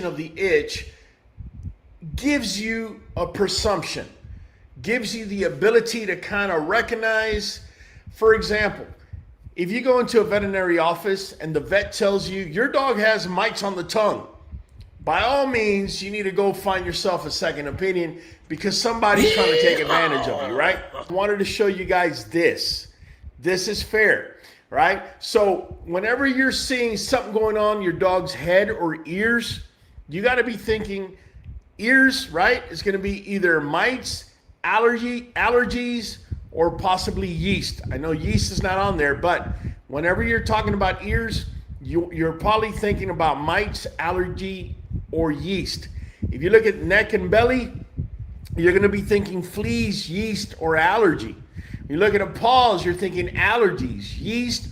of the itch gives you a presumption, gives you the ability to kind of recognize. For example, if you go into a veterinary office and the vet tells you your dog has mites on the tongue, by all means, you need to go find yourself a second opinion because somebody's trying to take advantage of you, right? I wanted to show you guys this. This is fair, right? So whenever you're seeing something going on in your dog's head or ears, you got to be thinking ears, right? It's going to be either mites, allergies, or possibly yeast. I know yeast is not on there, but whenever you're talking about ears, you're probably thinking about mites, allergy, or yeast. If you look at neck and belly, you're going to be thinking fleas, yeast, or allergy. You look at the paws, you're thinking allergies, yeast,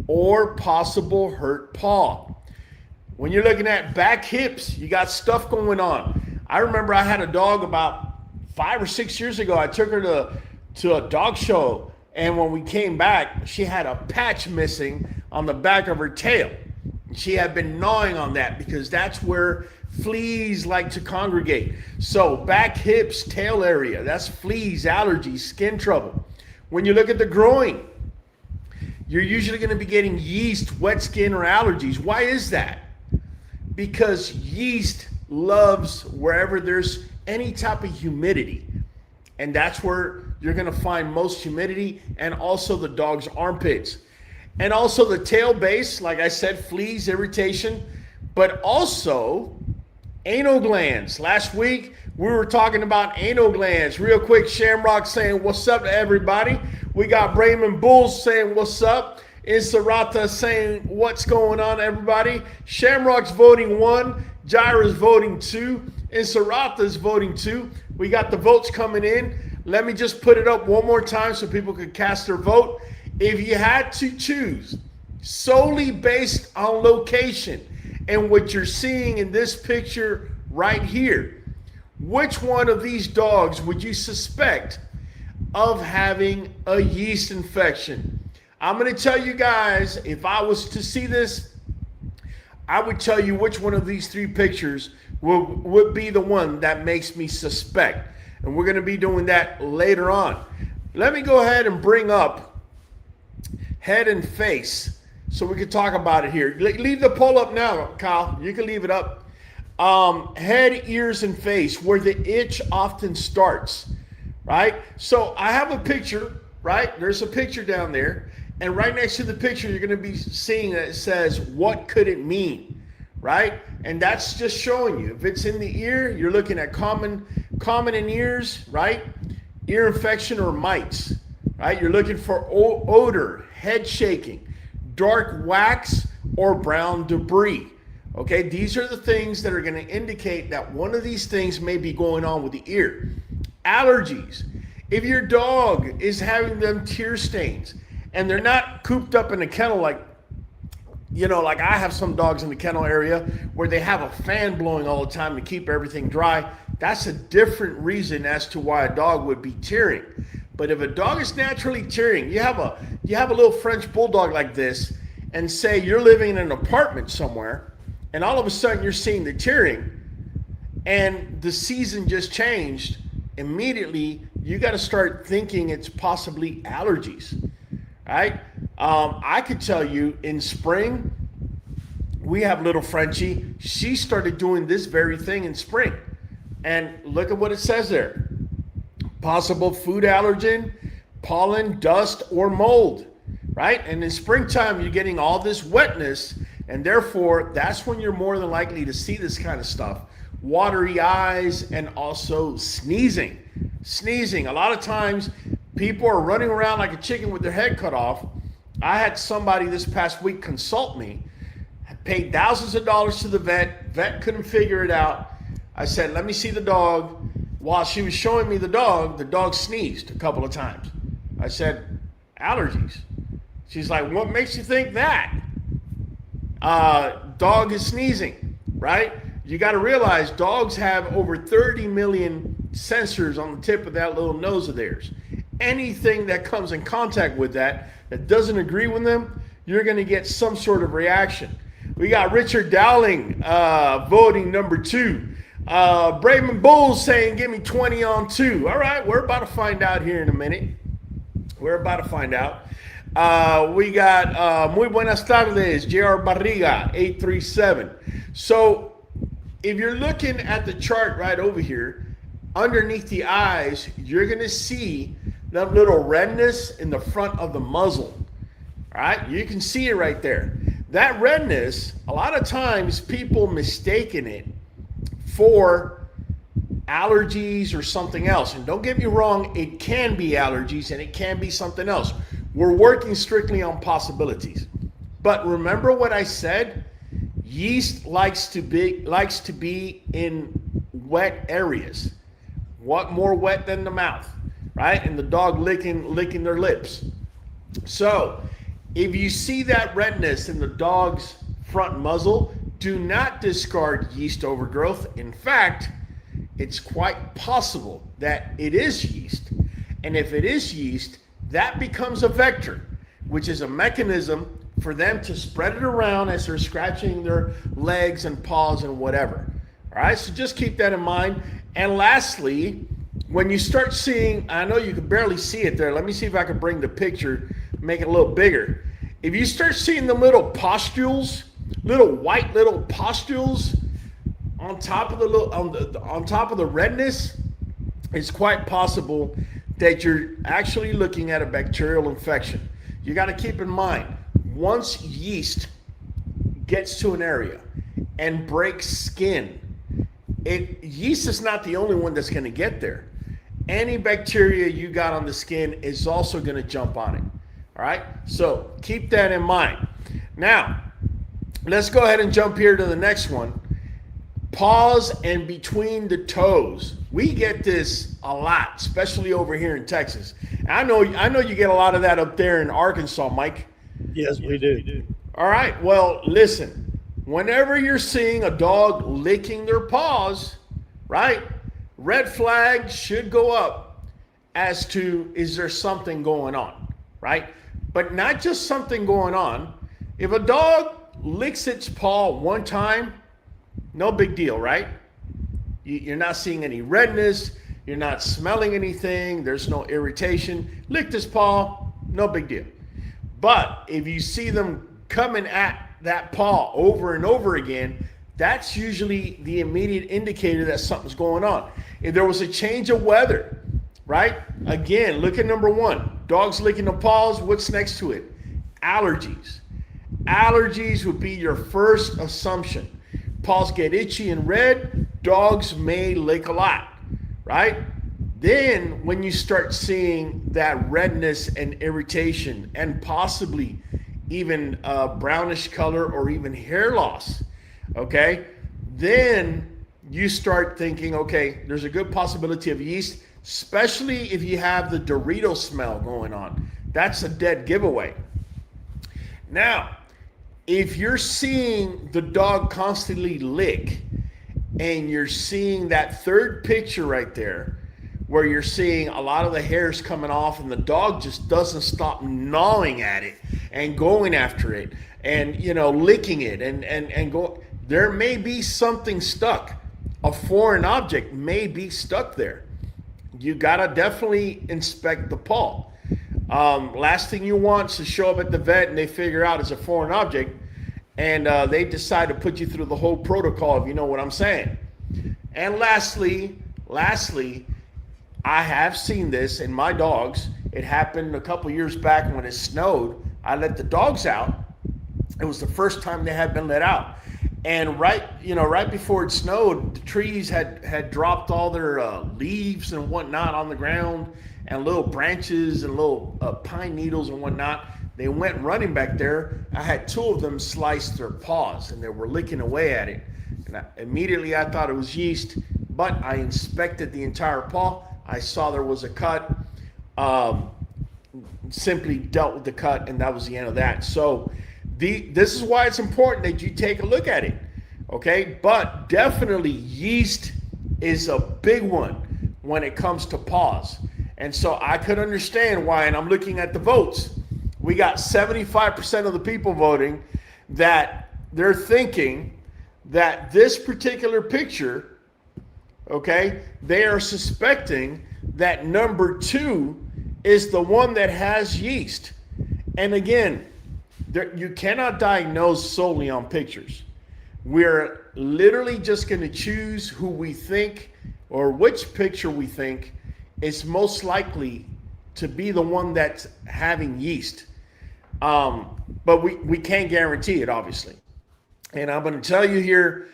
or possible hurt paw. When you're looking at back, hips, you got stuff going on. I remember I had a dog about 5 or 6 years ago. I took her to a dog show, and when we came back, she had a patch missing on the back of her tail. She had been gnawing on that because that's where fleas like to congregate. So back, hips, tail area, that's fleas, allergies, skin trouble. When you look at the groin, you're usually going to be getting yeast, wet skin, or allergies. Why is that? Because yeast loves wherever there's any type of humidity. And that's where you're going to find most humidity, and also the dog's armpits. And also the tail base, like I said, fleas, irritation, but also anal glands. Last week, we were talking about anal glands. Real quick, Shamrock saying, what's up to everybody? We got Raymond Bulls saying, what's up? Inserata saying, what's going on, everybody? Shamrock's voting 1. Jaira's voting 2. Inserata's voting 2. We got the votes coming in. Let me just put it up one more time so people could cast their vote. If you had to choose solely based on location and what you're seeing in this picture right here, which one of these dogs would you suspect of having a yeast infection? I'm going to tell you guys, if I was to see this, I would tell you which one of these 3 pictures would be the one that makes me suspect. And we're going to be doing that later on. Let me go ahead and bring up head and face so we can talk about it here. Leave the poll up now, Kyle. You can leave it up. Head, ears, and face, where the itch often starts, right? So I have a picture, right? There's a picture down there. And right next to the picture, you're going to be seeing that it says, what could it mean, right? And that's just showing you. If it's in the ear, you're looking at common in ears, right? Ear infection or mites, right? You're looking for odor, head shaking, dark wax, or brown debris. Okay, these are the things that are going to indicate that one of these things may be going on with the ear. Allergies. If your dog is having them tear stains and they're not cooped up in a kennel like I have some dogs in the kennel area where they have a fan blowing all the time to keep everything dry, that's a different reason as to why a dog would be tearing. But if a dog is naturally tearing, you have a little French bulldog like this, and say you're living in an apartment somewhere, and all of a sudden you're seeing the tearing, and the season just changed, immediately you got to start thinking it's possibly allergies, right? I could tell you in spring, we have little Frenchie. She started doing this very thing in spring. And look at what it says there. Possible food allergen, pollen, dust, or mold, right? And in springtime, you're getting all this wetness, and therefore, that's when you're more than likely to see this kind of stuff. Watery eyes and also sneezing. Sneezing. A lot of times, people are running around like a chicken with their head cut off. I had somebody this past week consult me, paid thousands of dollars to the vet. Vet couldn't figure it out. I said, let me see the dog. While she was showing me the dog sneezed a couple of times. I said, allergies. She's like, what makes you think that? Dog is sneezing, right? You got to realize dogs have over 30 million sensors on the tip of that little nose of theirs. Anything that comes in contact with that doesn't agree with them, you're going to get some sort of reaction. We got Richard Dowling voting number 2. Braven Bulls saying, give me 20 on 2. All right, we're about to find out here in a minute. We're about to find out. We got Muy Buenas Tardes, JR Barriga, 837. So if you're looking at the chart right over here, underneath the eyes, you're going to see that little redness in the front of the muzzle. All right, you can see it right there. That redness, a lot of times people mistaken it for allergies or something else. And don't get me wrong, it can be allergies and it can be something else. We're working strictly on possibilities. But remember what I said? Yeast likes to be in wet areas. What more wet than the mouth, right? And the dog licking their lips. So if you see that redness in the dog's front muzzle, do not discard yeast overgrowth. In fact, it's quite possible that it is yeast. And if it is yeast, that becomes a vector, which is a mechanism for them to spread it around as they're scratching their legs and paws and whatever. All right, so just keep that in mind. And lastly, when you start seeing, I know you can barely see it there. Let me see if I can bring the picture, make it a little bigger. If you start seeing the little pustules, little white little pustules on top of on top of the redness, it's quite possible that you're actually looking at a bacterial infection. You got to keep in mind, once yeast gets to an area and breaks skin, yeast is not the only one that's going to get there. Any bacteria you got on the skin is also going to jump on it. All right, so keep that in mind. Now, let's go ahead and jump here to the next one. Paws and between the toes. We get this a lot, especially over here in Texas. I know you get a lot of that up there in Arkansas, Mike. Yes, we do. All right, well, listen. Whenever you're seeing a dog licking their paws, right, red flag should go up as to, is there something going on, right? But not just something going on. If a dog licks its paw one time, no big deal, right? You're not seeing any redness. You're not smelling anything. There's no irritation. Licked his paw, no big deal. But if you see them coming at that paw over and over again, that's usually the immediate indicator that something's going on. If there was a change of weather, right? Again, look at number 1. Dogs licking the paws. What's next to it? Allergies. Allergies would be your first assumption. Paws get itchy and red, dogs may lick a lot, right? Then when you start seeing that redness and irritation and possibly even brownish color or even hair loss, okay, then you start thinking, okay, there's a good possibility of yeast, especially if you have the Dorito smell going on. That's a dead giveaway. Now, if you're seeing the dog constantly lick and you're seeing that third picture right there where you're seeing a lot of the hairs coming off and the dog just doesn't stop gnawing at it and going after it and, licking it and go, there may be something stuck. A foreign object may be stuck there. You gotta definitely inspect the paw. Last thing you want is to show up at the vet and they figure out it's a foreign object and they decide to put you through the whole protocol, if you know what I'm saying. And lastly, I have seen this in my dogs. It happened a couple years back when it snowed. I let the dogs out. It was the first time they had been let out. And right before it snowed, the trees had dropped all their leaves and whatnot on the ground, and little branches and little pine needles and whatnot. They went running back there. I had 2 of them slice their paws, and they were licking away at it. And immediately I thought it was yeast, but I inspected the entire paw. I saw there was a cut. Simply dealt with the cut, and that was the end of that. So this is why it's important that you take a look at it, okay? But definitely yeast is a big one when it comes to paws. And so I could understand why, and I'm looking at the votes. We got 75% of the people voting that they're thinking that this particular picture, okay, they are suspecting that number 2 is the one that has yeast. And again, you cannot diagnose solely on pictures. We're literally just going to choose who we think, or which picture we think is most likely to be the one that's having yeast. But we can't guarantee it, obviously. And I'm going to tell you here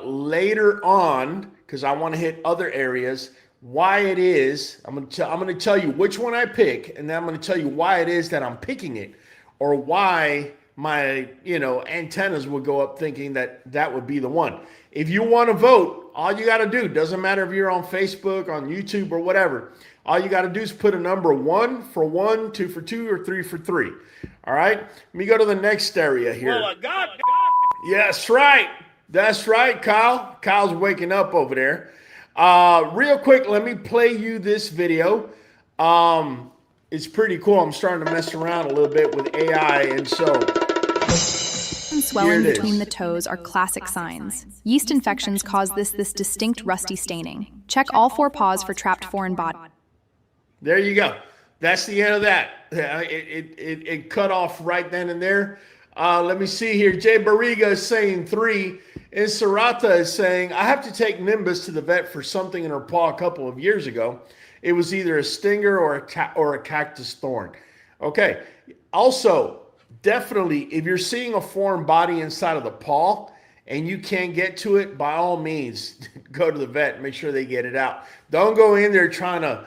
later on, because I want to hit other areas, why it is. I'm going to tell you which one I pick, and then I'm going to tell you why it is that I'm picking it, or why my antennas would go up thinking that would be the one. If you want to vote, all you got to do, doesn't matter if you're on Facebook, on YouTube, or whatever, all you got to do is put a number 1 for 1, 2 for 2, or 3 for 3. All right, let me go to the next area here. Well, God. Yes, right. That's right, Kyle. Kyle's waking up over there. Real quick, let me play you this video. It's pretty cool. I'm starting to mess around a little bit with AI, and so swelling between the toes are classic signs. Yeast infections cause this distinct rusty staining. Check all 4 paws for trapped foreign body. There you go. That's the end of that. It cut off right then and there. Let me see here. Jay Barriga is saying 3. And Sarata is saying, I have to take Nimbus to the vet for something in her paw a couple of years ago. It was either a stinger or a cactus thorn. Okay. Also, definitely, if you're seeing a foreign body inside of the paw and you can't get to it, by all means, go to the vet and make sure they get it out. Don't go in there trying to,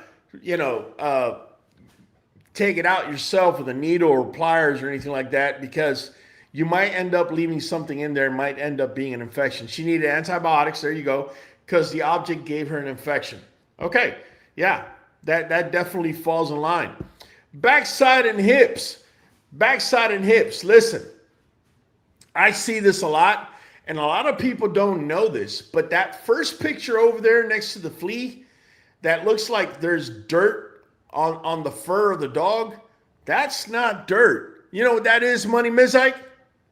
take it out yourself with a needle or pliers or anything like that, because you might end up leaving something in there, might end up being an infection. She needed antibiotics, there you go, because the object gave her an infection. Okay, yeah, that definitely falls in line. Backside and hips. Backside and hips. Listen, I see this a lot, and a lot of people don't know this, but that first picture over there next to the flea, that looks like there's dirt on the fur of the dog, that's not dirt. You know what that is, Money Mizike?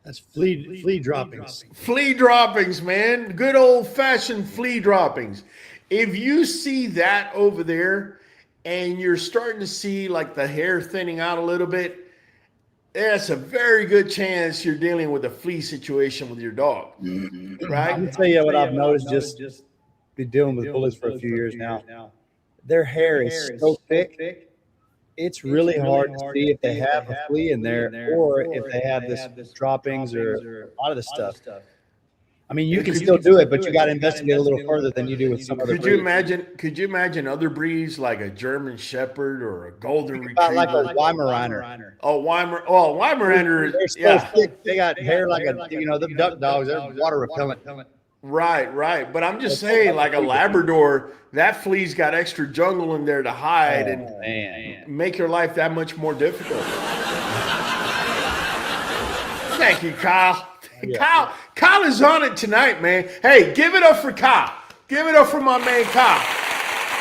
That's flea droppings. Flea droppings, man. Good old-fashioned flea droppings. If you see that over there and you're starting to see like the hair thinning out a little bit, there's a very good chance you're dealing with a flea situation with your dog, right? I'm going to tell you what I've noticed, just been dealing with bullies for a few years now. Their hair is so thick, it's really hard to see if they have a flea in there or if they have this droppings or a lot of this stuff. I mean, you can still do it, but you got to investigate a little further than you do with some other breeds. Could you imagine other breeds like a German Shepherd or a Golden Retriever? Like a Weimaraner. Weimaraner. They're so thick. They got hair like the duck dogs. They're water repellent. Right. But I'm just saying, like a Labrador, that flea's got extra jungle in there to hide and make your life that much more difficult. Thank you, Kyle. Yeah. Kyle is on it tonight, man. Hey, give it up for Kyle. Give it up for my man Kyle.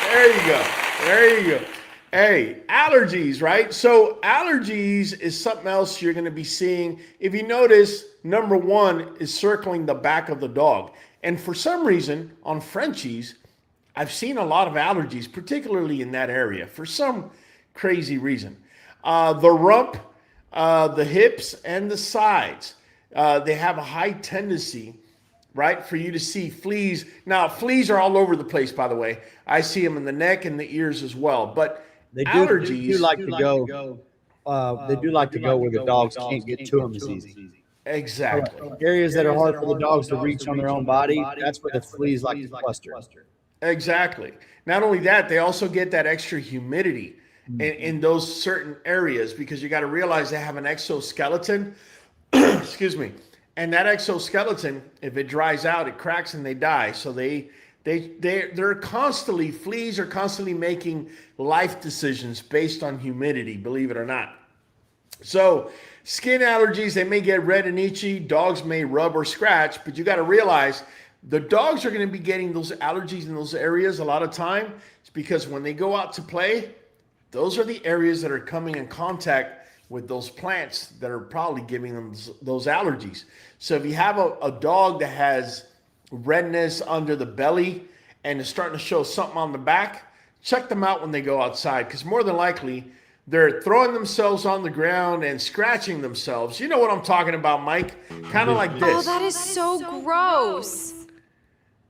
There you go. Hey, allergies, right? So allergies is something else you're going to be seeing. If you notice, number 1 is circling the back of the dog. And for some reason, on Frenchies, I've seen a lot of allergies, particularly in that area, for some crazy reason. The rump, the hips, and the sides. They have a high tendency, right, for you to see fleas. Now, fleas are all over the place, by the way. I see them in the neck and the ears as well. But allergies, they do like to go where the dogs can't get to them as easy. Exactly. Areas that are hard for the dogs to reach on their own body, that's where the fleas like to cluster. Exactly. Not only that, they also get that extra humidity in those certain areas, because you got to realize they have an exoskeleton. Excuse me. And that exoskeleton, if it dries out, it cracks and they die. So they're constantly, fleas are constantly making life decisions based on humidity, believe it or not. So skin allergies, they may get red and itchy. Dogs may rub or scratch, but you got to realize the dogs are going to be getting those allergies in those areas a lot of time. It's because when they go out to play, those are the areas that are coming in contact with those plants that are probably giving them those allergies. So if you have a dog that has redness under the belly and is starting to show something on the back, check them out when they go outside, because more than likely they're throwing themselves on the ground and scratching themselves. You know what I'm talking about, Mike? Kind of like this. Oh, that is so gross.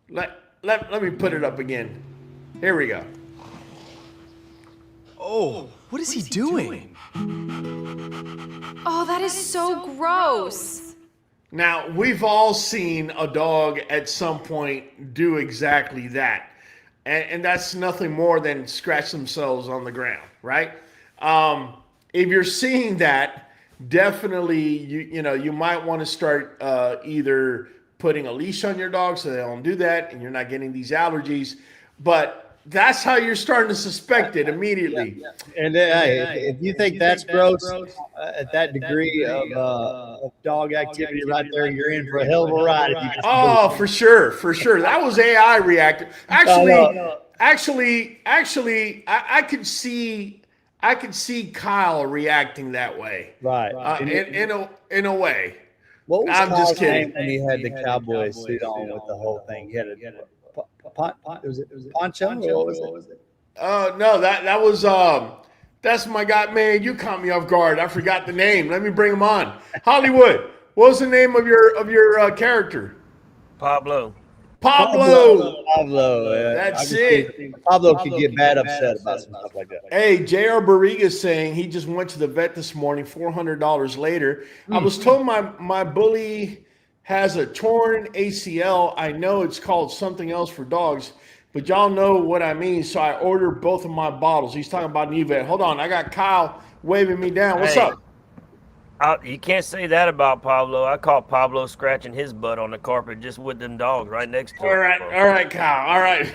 Let me put it up again. Here we go. Oh, what is he doing? Oh, that is so gross. Now, we've all seen a dog at some point do exactly that. And that's nothing more than scratch themselves on the ground, right? If you're seeing that, definitely you might want to start either putting a leash on your dog so they don't do that and you're not getting these allergies. But that's how you're starting to suspect it immediately. Yeah. And if you think that's gross at that degree of dog activity right there, you're in for a hell of a ride. If you Oh, for sure. That was AI reacting. Actually, I could see Kyle reacting that way. Right. In a way. What was I'm Kyle's just kidding. name when he had the cowboy suit on with the whole thing? He had was it poncho? Or what was it? No, that was that's my guy, man. You caught me off guard. I forgot the name. Let me bring him on. Hollywood. What was the name of your character? Pablo. That's it. Pablo could get bad upset about some stuff like that. Hey, J.R. Barriga's saying he just went to the vet this morning, $400 later. I was told my bully has a torn ACL. I know it's called something else for dogs, but y'all know what I mean. So I ordered both of my bottles. He's talking about NuVet. Hold on. I got Kyle waving me down. What's up? You can't say that about Pablo. I caught Pablo scratching his butt on the carpet just with them dogs right next to him. All right, Kyle. All right.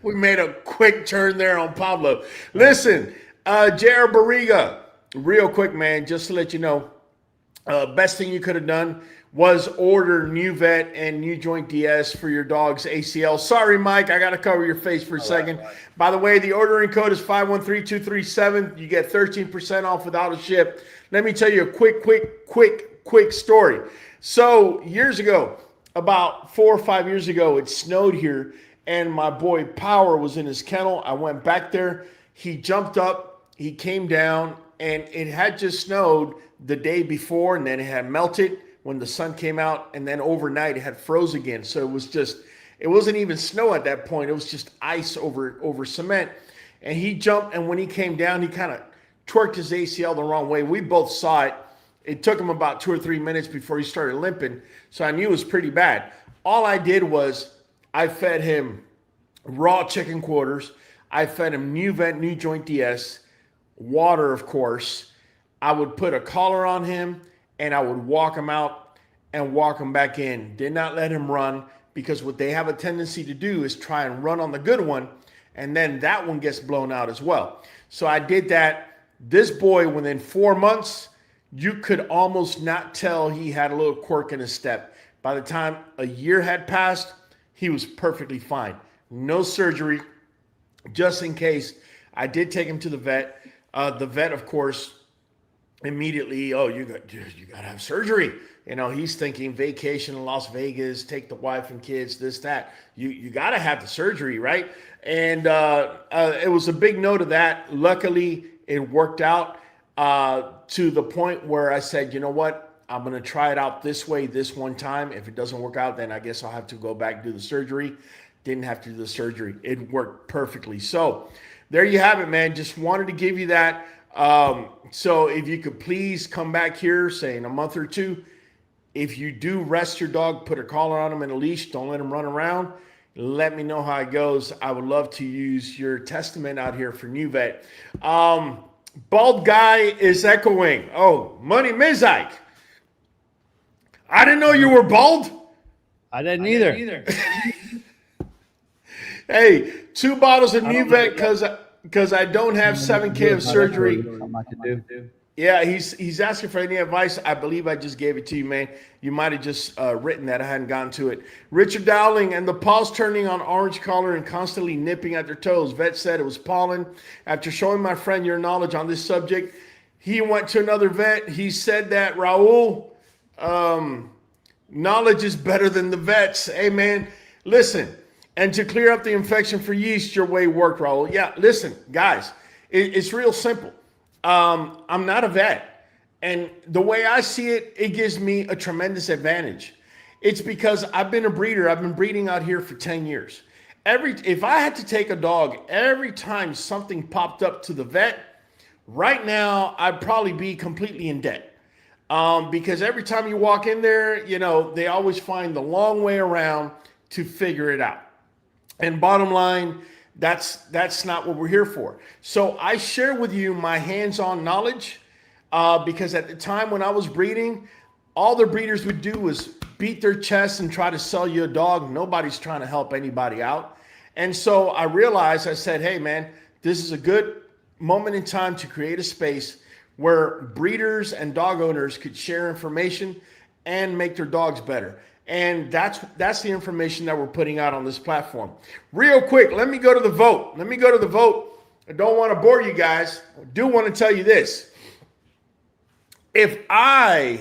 We made a quick turn there on Pablo. Listen, J.R. Barriga, real quick, man, just to let you know, best thing you could have done was order Nuvet and NuJoint DS for your dog's ACL. Sorry, Mike, I got to cover your face for a second. Right. By the way, the ordering code is 513237. You get 13% off with AutoShip. Let me tell you a quick story. So years ago, about 4 or 5 years ago, it snowed here, and my boy Power was in his kennel. I went back there. He jumped up. He came down, and it had just snowed the day before, and then it had melted when the sun came out, and then overnight it had froze again. So it wasn't even snow at that point. It was just ice over cement. And he jumped, and when he came down, he kind of twerked his ACL the wrong way. We both saw it. It took him about 2 or 3 minutes before he started limping. So I knew it was pretty bad. All I did was I fed him raw chicken quarters. I fed him Nuvet NuJoint DS, water, of course. I would put a collar on him, and I would walk him out and walk him back in. Did not let him run, because what they have a tendency to do is try and run on the good one, and then that one gets blown out as well. So I did that. This boy, within 4 months, you could almost not tell he had a little quirk in his step. By the time a year had passed, he was perfectly fine. No surgery, just in case. I did take him to the vet. The vet, of course, immediately, you got to have surgery. He's thinking vacation in Las Vegas, take the wife and kids, this, that. You got to have the surgery, right? And it was a big no to that. Luckily, it worked out to the point where I said, you know what? I'm going to try it out this way this one time. If it doesn't work out, then I guess I'll have to go back and do the surgery. Didn't have to do the surgery. It worked perfectly. So there you have it, man. Just wanted to give you that. So if you could please come back here, say in a month or two, if you do rest your dog, put a collar on him and a leash, don't let him run around. Let me know how it goes. I would love to use your testament out here for NuVet. Bald guy is echoing. Oh, Money Mizike. I didn't know you were bald. I didn't either. Hey, 2 bottles of NuVet because I don't have 7K of surgery. Yeah, he's asking for any advice. I believe I just gave it to you, man. You might have just written that. I hadn't gotten to it. Richard Dowling, and the paws turning on orange color and constantly nipping at their toes. Vet said it was pollen. After showing my friend your knowledge on this subject, He went to another vet. He said that, Raul, knowledge is better than the vets. Hey, man, listen. And to clear up the infection for yeast, your way worked, Raul. Yeah, listen, guys, it's real simple. I'm not a vet. And the way I see it, it gives me a tremendous advantage. It's because I've been a breeder. I've been breeding out here for 10 years. If I had to take a dog every time something popped up to the vet, right now I'd probably be completely in debt. Because every time you walk in there, you know, they always find the long way around to figure it out. And bottom line, that's not what we're here for. So I share with you my hands-on knowledge because at the time when I was breeding, all the breeders would do was beat their chest and try to sell you a dog. Nobody's trying to help anybody out. And so I realized, I said, hey, man, this is a good moment in time to create a space where breeders and dog owners could share information and make their dogs better. And that's the information that we're putting out on this platform. Real quick, let me go to the vote. I don't want to bore you guys. I do want to tell you this. If I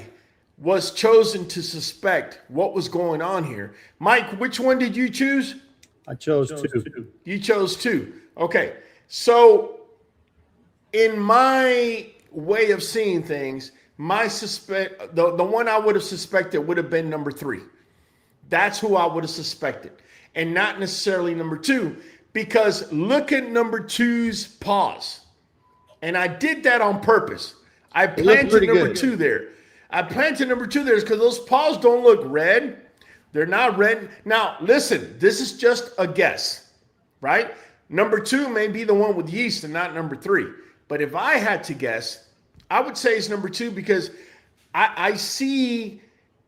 was chosen to suspect what was going on here, Mike, which one did you choose? I chose two. You chose two. Okay. So in my way of seeing things, the one I would have suspected would have been number 3. That's who I would have suspected, and not necessarily number 2, because look at number 2's paws. And I did that on purpose. I planted number 2 there. I planted number 2 there because those paws don't look red. They're not red. Now, listen, this is just a guess, right? Number 2 may be the one with yeast and not number 3. But if I had to guess, I would say it's number 2 because I see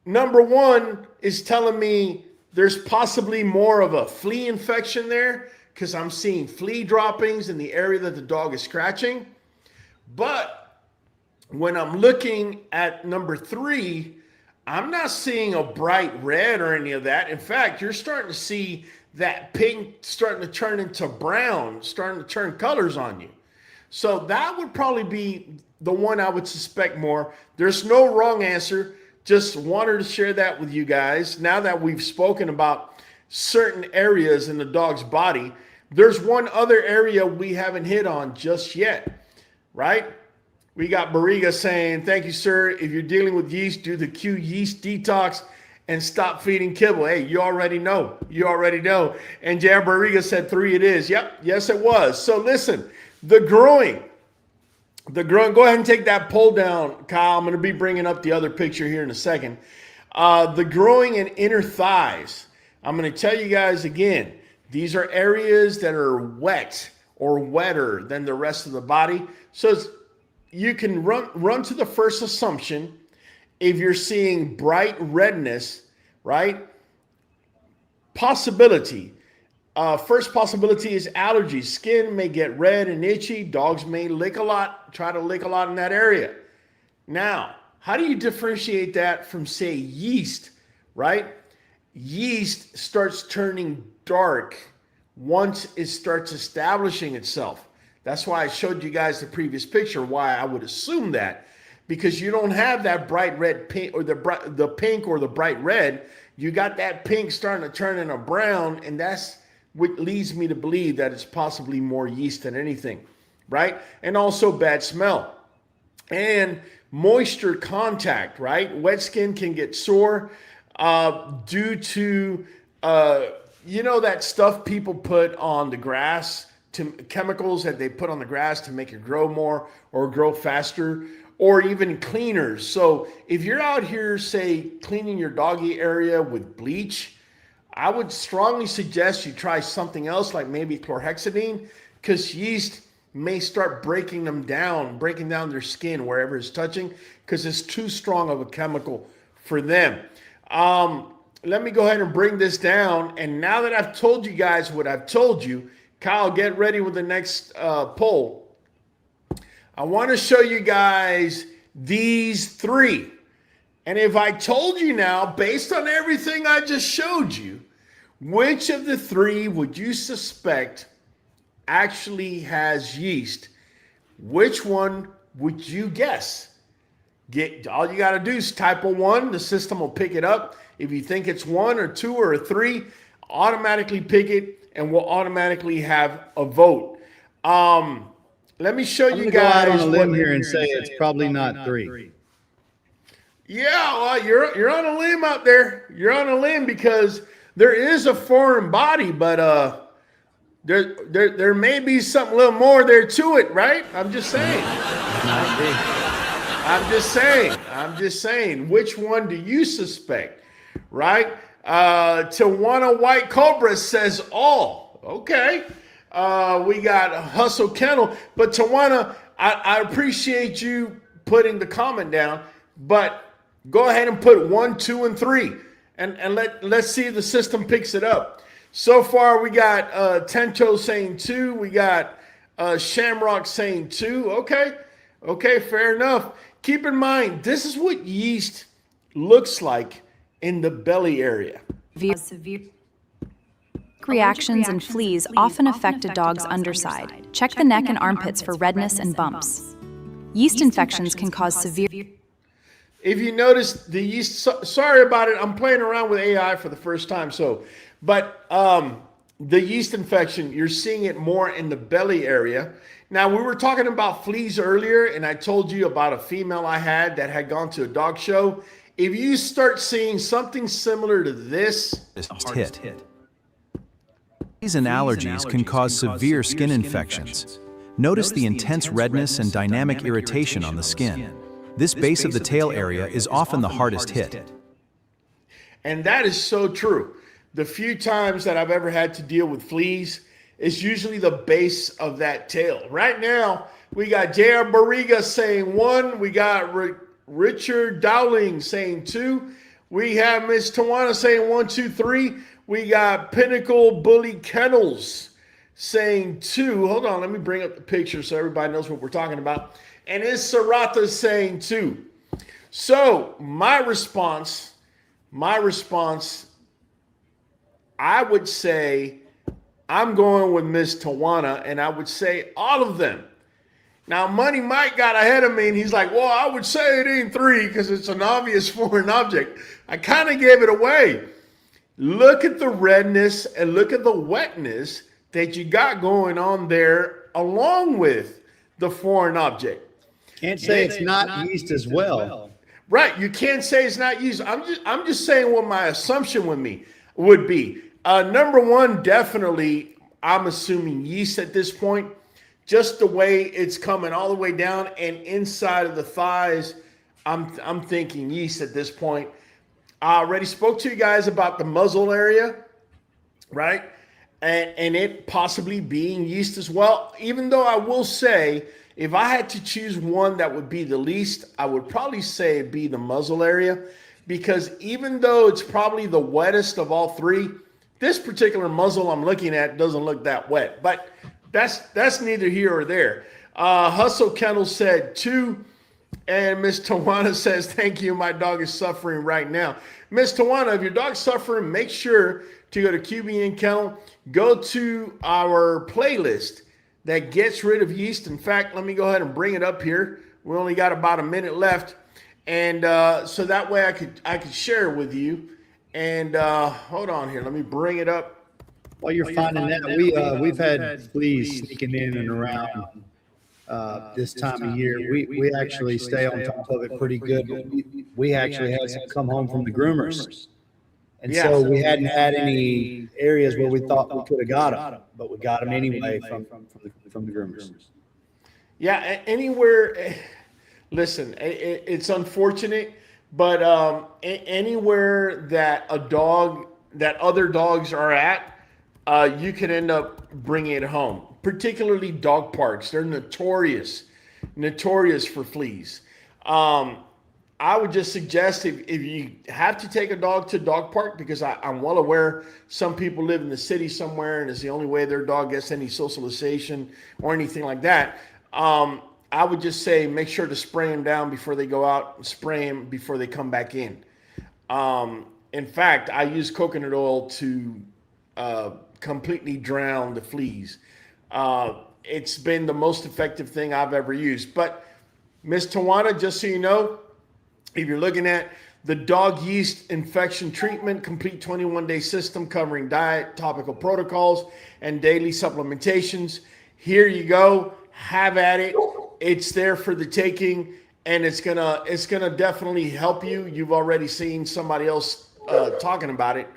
number 1 is telling me there's possibly more of a flea infection there because I'm seeing flea droppings in the area that the dog is scratching. But when I'm looking at number 3, I'm not seeing a bright red or any of that. In fact, you're starting to see that pink starting to turn into brown, starting to turn colors on you. So that would probably be the one I would suspect more. There's no wrong answer. Just wanted to share that with you guys. Now that we've spoken about certain areas in the dog's body, there's one other area we haven't hit on just yet, right? We got Barriga saying, thank you, sir. If you're dealing with yeast, do the Q yeast detox and stop feeding kibble. Hey, you already know. You already know. And Jan Barriga said 3 it is. Yep. Yes, it was. So listen, the growing, go ahead and take that poll down, Kyle. I'm going to be bringing up the other picture here in a second. The growing in inner thighs. I'm going to tell you guys again, these are areas that are wet or wetter than the rest of the body. So you can run to the first assumption if you're seeing bright redness, right? Possibility. First possibility is allergies. Skin may get red and itchy. Dogs may try to lick a lot in that area. Now, how do you differentiate that from, say, yeast, right? Yeast starts turning dark once it starts establishing itself. That's why I showed you guys the previous picture, why I would assume that, because you don't have that bright red pink or the pink or the bright red. You got that pink starting to turn into brown, and that's what leads me to believe that it's possibly more yeast than anything, right? And also bad smell and moisture contact, right? Wet skin can get sore due to, that stuff people put on the grass, to chemicals that they put on the grass to make it grow more or grow faster, or even cleaners. So if you're out here, say, cleaning your doggy area with bleach, I would strongly suggest you try something else like maybe chlorhexidine, because yeast may start breaking down their skin wherever it's touching, because it's too strong of a chemical for them. Let me go ahead and bring this down. And now that I've told you guys what I've told you, Kyle, get ready with the next poll. I want to show you guys these 3. And if I told you now, based on everything I just showed you, which of the 3 would you suspect actually has yeast? Which one would you guess? All you got to do is type a 1. The system will pick it up. If you think it's 1 or 2 or a 3, automatically pick it and we'll automatically have a vote. Let me show you guys. Go out on a limb here and say it's probably not 3. Yeah, well, you're on a limb out there. You're on a limb because there is a foreign body, but there may be something a little more there to it, right? I'm just saying. I'm just saying. Which one do you suspect, right? Tawana White Cobra says all. Okay. We got Hustle Kennel, but Tawana, I appreciate you putting the comment down, but go ahead and put 1, 2, and 3, and let's see if the system picks it up. So far, we got Tento saying 2. We got Shamrock saying 2. Okay, fair enough. Keep in mind, this is what yeast looks like in the belly area. Reactions and fleas often affect a dog's underside. Check the neck and armpits for redness and bumps. Yeast infections can cause severe... If you notice the yeast, sorry about it, I'm playing around with AI for the first time. But the yeast infection, you're seeing it more in the belly area. Now, we were talking about fleas earlier, and I told you about a female I had that had gone to a dog show. If you start seeing something similar to this, hit. Fleas and allergies can cause severe skin infections. Notice the intense redness and dynamic irritation on the skin. This base of the tail area is often the hardest hit. And that is so true. The few times that I've ever had to deal with fleas, it's usually the base of that tail. Right now, we got J.R. Barriga saying 1. We got Richard Dowling saying 2. We have Miss Tawana saying 1, 2, 3. We got Pinnacle Bully Kennels saying 2. Hold on, let me bring up the picture so everybody knows what we're talking about. And is Sarata saying 2. So my response, I would say I'm going with Miss Tawana, and I would say all of them. Now, Money Mike got ahead of me, and he's like, well, I would say it ain't 3 because it's an obvious foreign object. I kind of gave it away. Look at the redness and look at the wetness that you got going on there along with the foreign object. Can't say it's not yeast as well. Right, you can't say it's not yeast. I'm just saying what my assumption would be. Number 1, definitely, I'm assuming yeast at this point. Just the way it's coming all the way down and inside of the thighs, I'm thinking yeast at this point. I already spoke to you guys about the muzzle area, right? And it possibly being yeast as well. Even though I will say, if I had to choose one that would be the least, I would probably say it'd be the muzzle area. Because even though it's probably the wettest of all 3, this particular muzzle I'm looking at doesn't look that wet. But that's neither here or there. Hustle Kennel said 2. And Miss Tawana says, thank you, my dog is suffering right now. Miss Tawana, if your dog's suffering, make sure to go to QBN Kennel. Go to our playlist that gets rid of yeast. In fact, let me go ahead and bring it up here. We only got about a minute left. And so that way I could share it with you. And hold on here. Let me bring it up. While you're finding that, we've had fleas sneaking in and around this time of year. We actually stay on top of it pretty good. We actually had some come home from the groomers. And so we hadn't had any areas where we thought we could have got them, but we got them anyway from the groomers. Yeah, anywhere. Listen, it's unfortunate, but anywhere that other dogs are at, you can end up bringing it home. Particularly dog parks, they're notorious for fleas. I would just suggest if you have to take a dog to a dog park, because I'm well aware some people live in the city somewhere and it's the only way their dog gets any socialization or anything like that. I would just say make sure to spray them down before they go out and spray them before they come back in. In fact, I use coconut oil to completely drown the fleas. It's been the most effective thing I've ever used. But Miss Tawana, just so you know, if you're looking at the dog yeast infection treatment, complete 21-day system covering diet, topical protocols, and daily supplementations, here you go. Have at it. It's there for the taking, and it's gonna definitely help you. You've already seen somebody else talking about it.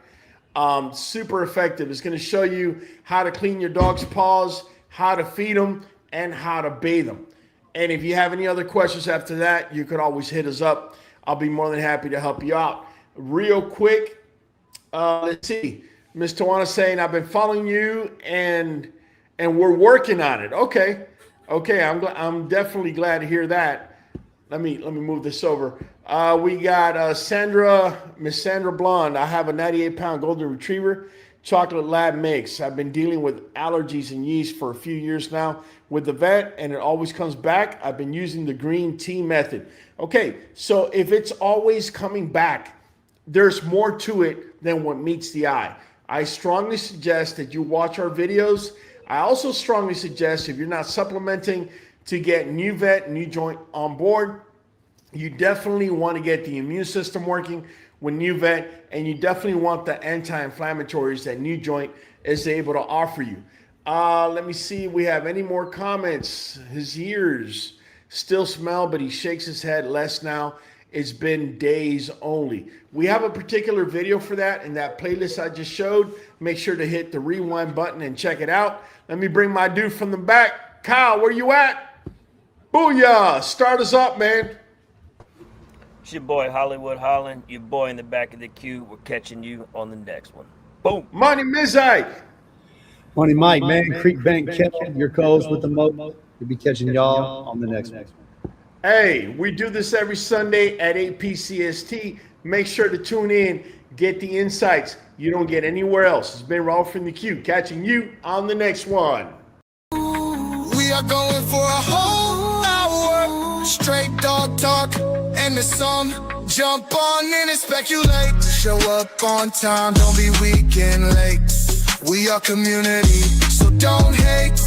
Super effective. It's going to show you how to clean your dog's paws, how to feed them, and how to bathe them. And if you have any other questions after that, you could always hit us up. I'll be more than happy to help you out. Real quick, let's see. Ms. Tawana saying, I've been following you and we're working on it. Okay. I'm definitely glad to hear that. Let me move this over. We got Miss Sandra Blonde. I have a 98-pound golden retriever, chocolate lab mix. I've been dealing with allergies and yeast for a few years now with the vet, and it always comes back. I've been using the green tea method. Okay, so if it's always coming back, there's more to it than what meets the eye. I strongly suggest that you watch our videos. I also strongly suggest, if you're not supplementing, to get Nuvet NuJoint on board. You definitely want to get the immune system working with Nuvet, and you definitely want the anti-inflammatories that NuJoint is able to offer you. Let me see if we have any more comments. His ears still smell, but he shakes his head less now. It's been days only. We have a particular video for that in that playlist I just showed. Make sure to hit the rewind button and check it out. Let me bring my dude from the back. Kyle, where you at? Booyah! Start us up, man. It's your boy Hollywood Holland, your boy in the back of the queue. We're catching you on the next one. Boom. Money Mizai. Money Mike, man, Creek Bank Kennel, your co-host with the moat. We'll be catching y'all on the next one. Hey, we do this every Sunday at 8 p.c.st. Make sure to tune in, get the insights you don't get anywhere else. It's been Raul from the queue, catching you on the next one. We are going for a whole hour, straight dog talk and the song. Jump on in and speculate. Show up on time, don't be weak and late. We are community, so don't hate.